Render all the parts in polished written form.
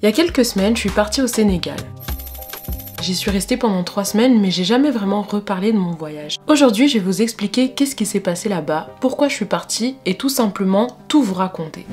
Il y a quelques semaines, je suis partie au Sénégal. J'y suis restée pendant 3 semaines, mais j'ai jamais vraiment reparlé de mon voyage. Aujourd'hui, je vais vous expliquer qu'est-ce qui s'est passé là-bas, pourquoi je suis partie et tout simplement tout vous raconter.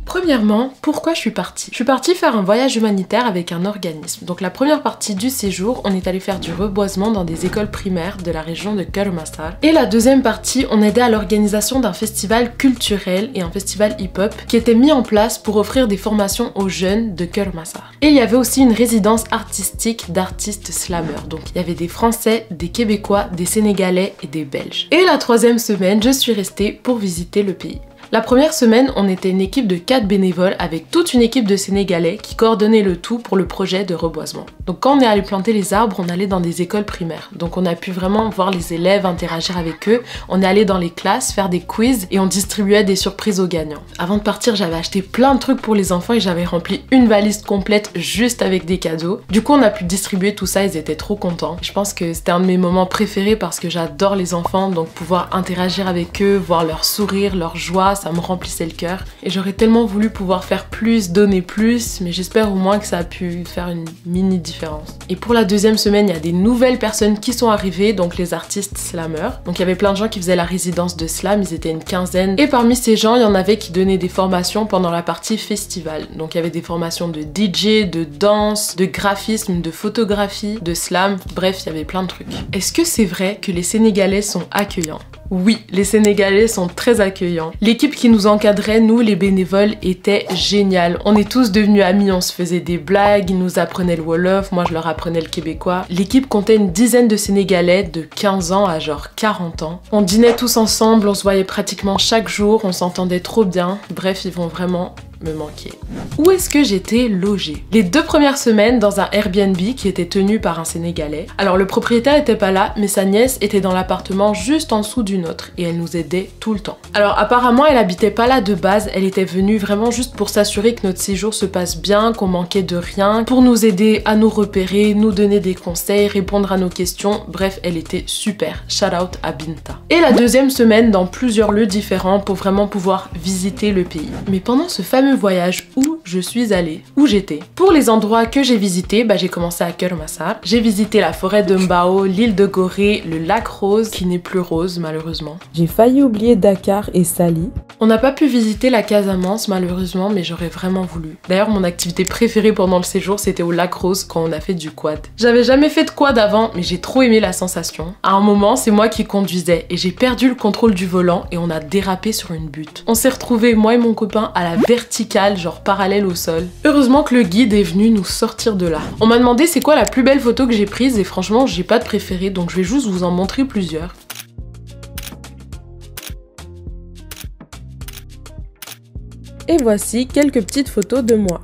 Premièrement, pourquoi je suis partie? Je suis partie faire un voyage humanitaire avec un organisme. Donc la première partie du séjour, on est allé faire du reboisement dans des écoles primaires de la région de Keur Massar. Et la deuxième partie, on aidait à l'organisation d'un festival culturel et un festival hip-hop qui était mis en place pour offrir des formations aux jeunes de Keur Massar. Et il y avait aussi une résidence artistique d'artistes slameurs. Donc il y avait des Français, des Québécois, des Sénégalais et des Belges. Et la troisième semaine, je suis restée pour visiter le pays. La première semaine, on était une équipe de 4 bénévoles avec toute une équipe de Sénégalais qui coordonnait le tout pour le projet de reboisement. Donc quand on est allé planter les arbres, on allait dans des écoles primaires. Donc on a pu vraiment voir les élèves, interagir avec eux. On est allé dans les classes, faire des quiz et on distribuait des surprises aux gagnants. Avant de partir, j'avais acheté plein de trucs pour les enfants et j'avais rempli une valise complète juste avec des cadeaux. Du coup, on a pu distribuer tout ça, ils étaient trop contents. Je pense que c'était un de mes moments préférés parce que j'adore les enfants, donc pouvoir interagir avec eux, voir leur sourire, leur joie, ça me remplissait le cœur. Et j'aurais tellement voulu pouvoir faire plus, donner plus, mais j'espère au moins que ça a pu faire une mini différence. Et pour la deuxième semaine, il y a des nouvelles personnes qui sont arrivées, donc les artistes slameurs. Donc il y avait plein de gens qui faisaient la résidence de slam, ils étaient une quinzaine. Et parmi ces gens, il y en avait qui donnaient des formations pendant la partie festival. Donc il y avait des formations de DJ, de danse, de graphisme, de photographie, de slam, bref, il y avait plein de trucs. Est-ce que c'est vrai que les Sénégalais sont accueillants? Oui, les Sénégalais sont très accueillants. L'équipe qui nous encadrait, nous les bénévoles, était géniale. On est tous devenus amis, on se faisait des blagues, ils nous apprenaient le Wolof, moi je leur apprenais le québécois. L'équipe comptait une dizaine de Sénégalais de 15 ans à genre 40 ans. On dînait tous ensemble, on se voyait pratiquement chaque jour, on s'entendait trop bien. Bref, ils vont vraiment me manquer. Où est-ce que j'étais logée? Les 2 premières semaines dans un Airbnb qui était tenu par un Sénégalais. Alors le propriétaire était pas là, mais sa nièce était dans l'appartement juste en dessous du nôtre et elle nous aidait tout le temps. Alors apparemment elle habitait pas là de base, elle était venue vraiment juste pour s'assurer que notre séjour se passe bien, qu'on manquait de rien, pour nous aider à nous repérer, nous donner des conseils, répondre à nos questions, bref elle était super. Shout out à Binta. Et la deuxième semaine dans plusieurs lieux différents pour vraiment pouvoir visiter le pays. Mais pendant ce fameux voyage où je suis allée, où j'étais. Pour les endroits que j'ai visités, j'ai commencé à Keur Massar. J'ai visité la forêt de Mbao, l'île de Gorée, le lac Rose, qui n'est plus rose malheureusement. J'ai failli oublier Dakar et Sali. On n'a pas pu visiter la Casamance malheureusement, mais j'aurais vraiment voulu. D'ailleurs, mon activité préférée pendant le séjour, c'était au lac Rose quand on a fait du quad. J'avais jamais fait de quad avant, mais j'ai trop aimé la sensation. À un moment, c'est moi qui conduisais et j'ai perdu le contrôle du volant et on a dérapé sur une butte. On s'est retrouvés, moi et mon copain, à la verticale, genre parallèle au sol. Heureusement que le guide est venu nous sortir de là. On m'a demandé c'est quoi la plus belle photo que j'ai prise et franchement j'ai pas de préféré donc je vais juste vous en montrer plusieurs. Et voici quelques petites photos de moi.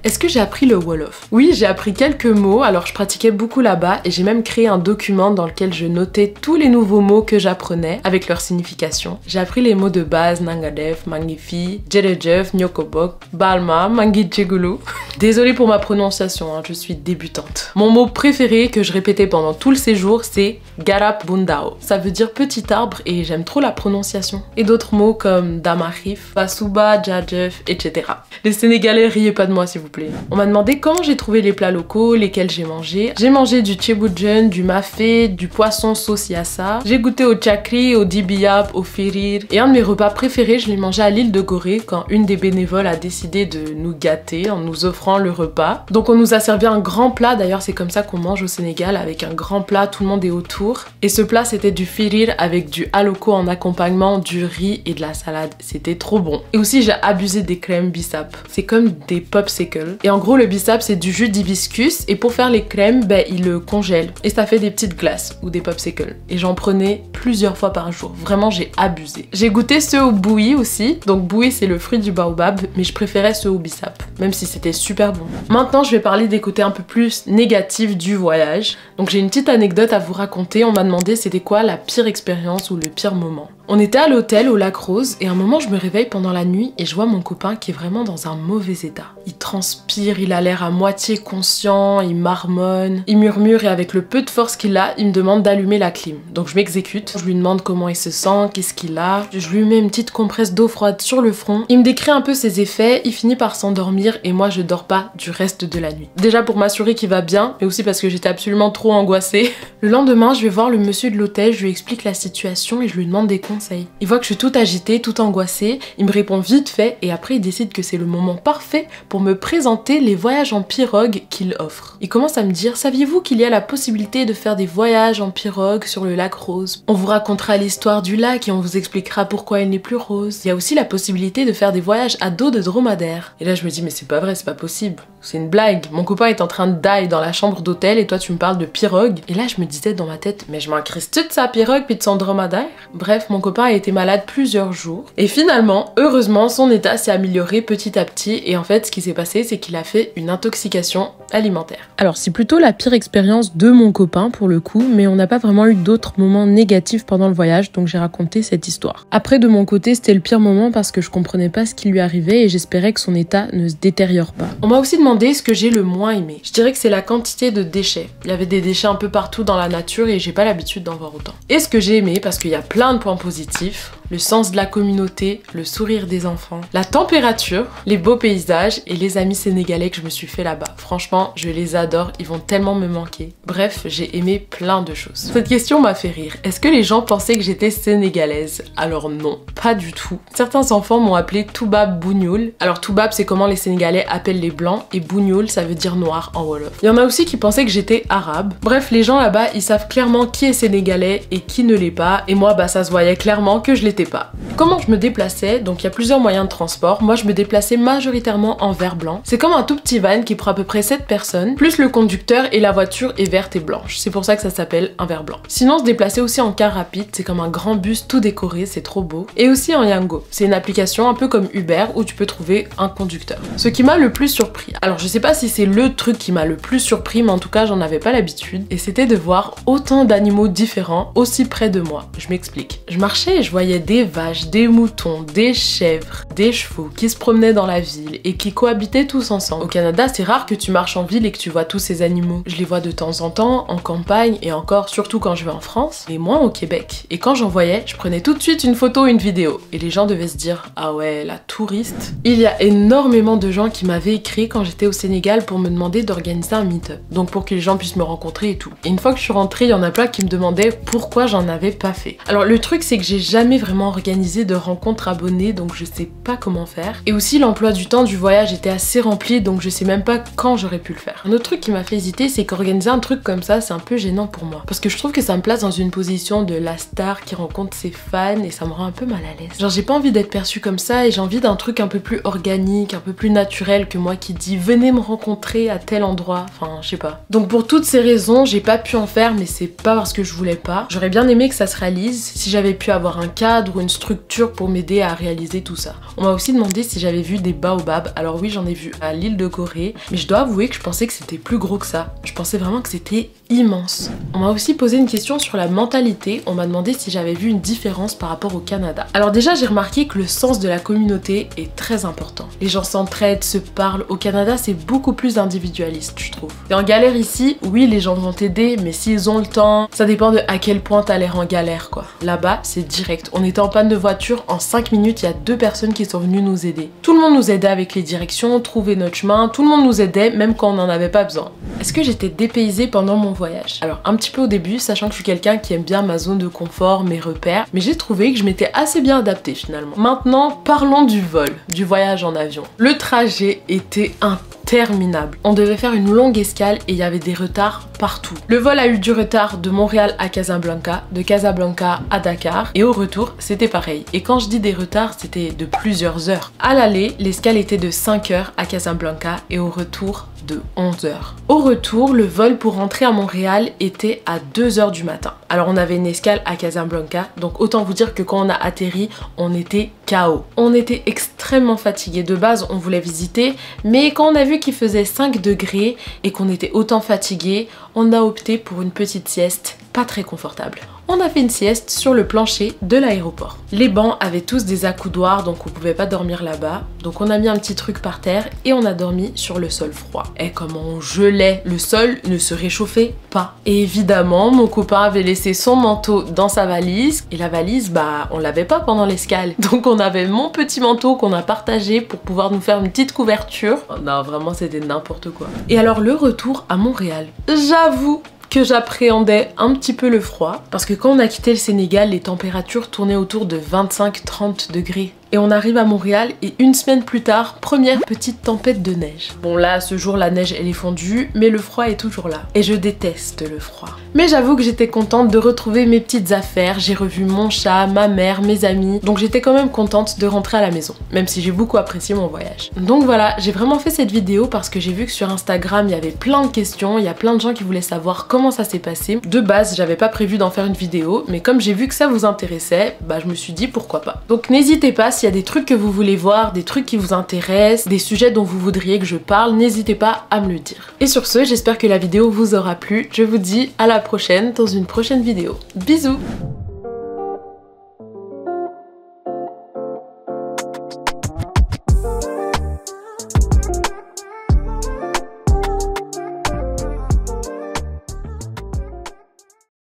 Est-ce que j'ai appris le Wolof? Oui, j'ai appris quelques mots, alors je pratiquais beaucoup là-bas et j'ai même créé un document dans lequel je notais tous les nouveaux mots que j'apprenais avec leur signification. J'ai appris les mots de base, Nangadef, Mangifi, Djerejef, Nyokobok, Balma, Mangi Djegulu. Désolée pour ma prononciation, je suis débutante. Mon mot préféré que je répétais pendant tout le séjour, c'est Garap Bundao. Ça veut dire petit arbre et j'aime trop la prononciation. Et d'autres mots comme Damarif, Basuba, Djadjef, etc. Les Sénégalais, riez pas de moi s'il vous plaît. On m'a demandé comment j'ai trouvé les plats locaux, lesquels j'ai mangé. J'ai mangé du tchéboujen, du mafé, du poisson sauce yassa. J'ai goûté au tchakri, au dibiyap, au firir. Et un de mes repas préférés, je l'ai mangé à l'île de Gorée quand une des bénévoles a décidé de nous gâter en nous offrant le repas. Donc on nous a servi un grand plat, d'ailleurs c'est comme ça qu'on mange au Sénégal, avec un grand plat, tout le monde est autour. Et ce plat c'était du firir avec du haloko en accompagnement, du riz et de la salade. C'était trop bon. Et aussi j'ai abusé des crèmes bissap. C'est comme des popsicles. Et en gros le bissap c'est du jus d'hibiscus et pour faire les crèmes ils le congèlent et ça fait des petites glaces ou des popsicles et j'en prenais plusieurs fois par jour, vraiment j'ai abusé. J'ai goûté ceux au boui aussi, donc boui c'est le fruit du baobab mais je préférais ceux au bissap même si c'était super bon. Maintenant je vais parler des côtés un peu plus négatifs du voyage. Donc j'ai une petite anecdote à vous raconter, on m'a demandé c'était quoi la pire expérience ou le pire moment. On était à l'hôtel au Lac Rose et à un moment je me réveille pendant la nuit et je vois mon copain qui est vraiment dans un mauvais état. Il transpire, il a l'air à moitié conscient, il marmonne, il murmure et avec le peu de force qu'il a, il me demande d'allumer la clim. Donc je m'exécute, je lui demande comment il se sent, qu'est-ce qu'il a, je lui mets une petite compresse d'eau froide sur le front. Il me décrit un peu ses effets, il finit par s'endormir et moi je dors pas du reste de la nuit. Déjà pour m'assurer qu'il va bien, mais aussi parce que j'étais absolument trop angoissée. Le lendemain, je vais voir le monsieur de l'hôtel, je lui explique la situation et je lui demande des conseils. Il voit que je suis toute agitée, toute angoissée, il me répond vite fait et après il décide que c'est le moment parfait pour me présenter les voyages en pirogue qu'il offre. Il commence à me dire, saviez-vous qu'il y a la possibilité de faire des voyages en pirogue sur le lac Rose? On vous racontera l'histoire du lac et on vous expliquera pourquoi il n'est plus rose. Il y a aussi la possibilité de faire des voyages à dos de dromadaire. Et là je me dis, mais c'est pas vrai, c'est pas possible. C'est une blague. Mon copain est en train de die dans la chambre d'hôtel et toi tu me parles de pirogue. Et là je me disais dans ma tête, mais je m'incruste de sa pirogue puis de son dromadaire? Bref, mon copain a été malade plusieurs jours. Et finalement, heureusement, son état s'est amélioré petit à petit. Et en fait, ce qui s'est passé, c'est qu'il a fait une intoxication alimentaire. Alors c'est plutôt la pire expérience de mon copain pour le coup, mais on n'a pas vraiment eu d'autres moments négatifs pendant le voyage, donc j'ai raconté cette histoire. Après de mon côté, c'était le pire moment parce que je comprenais pas ce qui lui arrivait et j'espérais que son état ne se détériore pas. On m'a aussi demandé ce que j'ai le moins aimé. Je dirais que c'est la quantité de déchets. Il y avait des déchets un peu partout dans la nature et j'ai pas l'habitude d'en voir autant. Et ce que j'ai aimé, parce qu'il y a plein de points positifs, le sens de la communauté, le sourire des enfants, la température, les beaux paysages et les amis sénégalais que je me suis fait là-bas. Franchement, je les adore, ils vont tellement me manquer. Bref, j'ai aimé plein de choses. Cette question m'a fait rire. Est-ce que les gens pensaient que j'étais sénégalaise? Alors non, pas du tout. Certains enfants m'ont appelé Toubab Bougnoul. Alors Toubab, c'est comment les Sénégalais appellent les blancs et Bougnoul, ça veut dire noir en wolof. Il y en a aussi qui pensaient que j'étais arabe. Bref, les gens là-bas, ils savent clairement qui est sénégalais et qui ne l'est pas. Et moi, bah ça se voyait clairement que je l'étais pas. Comment je me déplaçais? Donc il y a plusieurs moyens de transport. Moi je me déplaçais majoritairement en vert blanc. C'est comme un tout petit van qui prend à peu près 7 personnes, plus le conducteur et la voiture est verte et blanche. C'est pour ça que ça s'appelle un vert blanc. Sinon se déplacer aussi en car rapide, c'est comme un grand bus tout décoré, c'est trop beau. Et aussi en Yango. C'est une application un peu comme Uber où tu peux trouver un conducteur. Ce qui m'a le plus surpris. Alors je sais pas si c'est le truc qui m'a le plus surpris, mais en tout cas j'en avais pas l'habitude. Et c'était de voir autant d'animaux différents aussi près de moi. Je m'explique. Je marchais et je voyais des vaches, des moutons, des chèvres, des chevaux qui se promenaient dans la ville et qui cohabitaient tous ensemble. Au Canada, c'est rare que tu marches en ville et que tu vois tous ces animaux. Je les vois de temps en temps, en campagne et encore, surtout quand je vais en France, et moins au Québec. Et quand j'en voyais, je prenais tout de suite une photo ou une vidéo. Et les gens devaient se dire, ah ouais, la touriste. Il y a énormément de gens qui m'avaient écrit quand j'étais au Sénégal pour me demander d'organiser un meet-up. Donc pour que les gens puissent me rencontrer et tout. Et une fois que je suis rentrée, il y en a plein qui me demandaient pourquoi j'en avais pas fait. Alors le truc, c'est que j'ai jamais vraiment organisé de rencontres abonnées, donc je sais pas comment faire. Et aussi l'emploi du temps du voyage était assez rempli, donc je sais même pas quand j'aurais pu le faire. Un autre truc qui m'a fait hésiter, c'est qu'organiser un truc comme ça, c'est un peu gênant pour moi. Parce que je trouve que ça me place dans une position de la star qui rencontre ses fans et ça me rend un peu mal à l'aise. Genre j'ai pas envie d'être perçue comme ça et j'ai envie d'un truc un peu plus organique, un peu plus naturel que moi qui dit venez me rencontrer à tel endroit, enfin je sais pas. Donc pour toutes ces raisons, j'ai pas pu en faire, mais c'est pas parce que je voulais pas. J'aurais bien aimé que ça se réalise si j'avais pu avoir un cadre ou une structure pour m'aider à réaliser tout ça. On m'a aussi demandé si j'avais vu des baobabs. Alors oui, j'en ai vu à l'île de Gorée, mais je dois avouer que je pensais que c'était plus gros que ça. Je pensais vraiment que c'était immense. On m'a aussi posé une question sur la mentalité. On m'a demandé si j'avais vu une différence par rapport au Canada. Alors déjà, j'ai remarqué que le sens de la communauté est très important. Les gens s'entraident, se parlent. Au Canada, c'est beaucoup plus individualiste, je trouve. T'es en galère ici, oui, les gens vont t'aider, mais s'ils ont le temps, ça dépend de à quel point t'as l'air en galère, quoi. Là-bas, c'est direct. On était en panne de voiture, en 5 minutes, il y a 2 personnes qui sont venues nous aider. Tout le monde nous aidait avec les directions, trouver notre chemin, tout le monde nous aidait, même quand on n'en avait pas besoin. Est-ce que j'étais dépaysée pendant mon voyage? Alors un petit peu au début, sachant que je suis quelqu'un qui aime bien ma zone de confort, mes repères, mais j'ai trouvé que je m'étais assez bien adaptée finalement. Maintenant, parlons du vol, du voyage en avion. Le trajet était interminable. On devait faire une longue escale et il y avait des retards partout. Le vol a eu du retard de Montréal à Casablanca, de Casablanca à Dakar, et au retour, c'était pareil. Et quand je dis des retards, c'était de plusieurs heures. À l'aller, l'escale était de 5 heures à Casablanca et au retour de 11 heures. Au retour, le vol pour rentrer à Montréal était à 2 heures du matin. Alors on avait une escale à Casablanca, donc autant vous dire que quand on a atterri, on était KO. On était extrêmement fatigués. De base, on voulait visiter, mais quand on a vu qu'il faisait 5 degrés et qu'on était autant fatigués, on a opté pour une petite sieste pas très confortable. On a fait une sieste sur le plancher de l'aéroport. Les bancs avaient tous des accoudoirs, donc on pouvait pas dormir là-bas. Donc on a mis un petit truc par terre et on a dormi sur le sol froid. Et comment on gelait, le sol ne se réchauffait pas. Et évidemment, mon copain avait laissé son manteau dans sa valise. Et la valise, on l'avait pas pendant l'escale. Donc on avait mon petit manteau qu'on a partagé pour pouvoir nous faire une petite couverture. Oh non, vraiment c'était n'importe quoi. Et alors le retour à Montréal. J'avoue que j'appréhendais un petit peu le froid parce que quand on a quitté le Sénégal, les températures tournaient autour de 25-30 degrés. Et on arrive à Montréal et une semaine plus tard, première petite tempête de neige. Bon là, à ce jour, la neige elle est fondue, mais le froid est toujours là. Et je déteste le froid. Mais j'avoue que j'étais contente de retrouver mes petites affaires. J'ai revu mon chat, ma mère, mes amis. Donc j'étais quand même contente de rentrer à la maison, même si j'ai beaucoup apprécié mon voyage. Donc voilà, j'ai vraiment fait cette vidéo parce que j'ai vu que sur Instagram, il y avait plein de questions. Il y a plein de gens qui voulaient savoir comment ça s'est passé. De base, j'avais pas prévu d'en faire une vidéo, mais comme j'ai vu que ça vous intéressait, je me suis dit pourquoi pas. Donc n'hésitez pas, s'il y a des trucs que vous voulez voir, des trucs qui vous intéressent, des sujets dont vous voudriez que je parle, n'hésitez pas à me le dire. Et sur ce, j'espère que la vidéo vous aura plu. Je vous dis à la prochaine dans une prochaine vidéo. Bisous!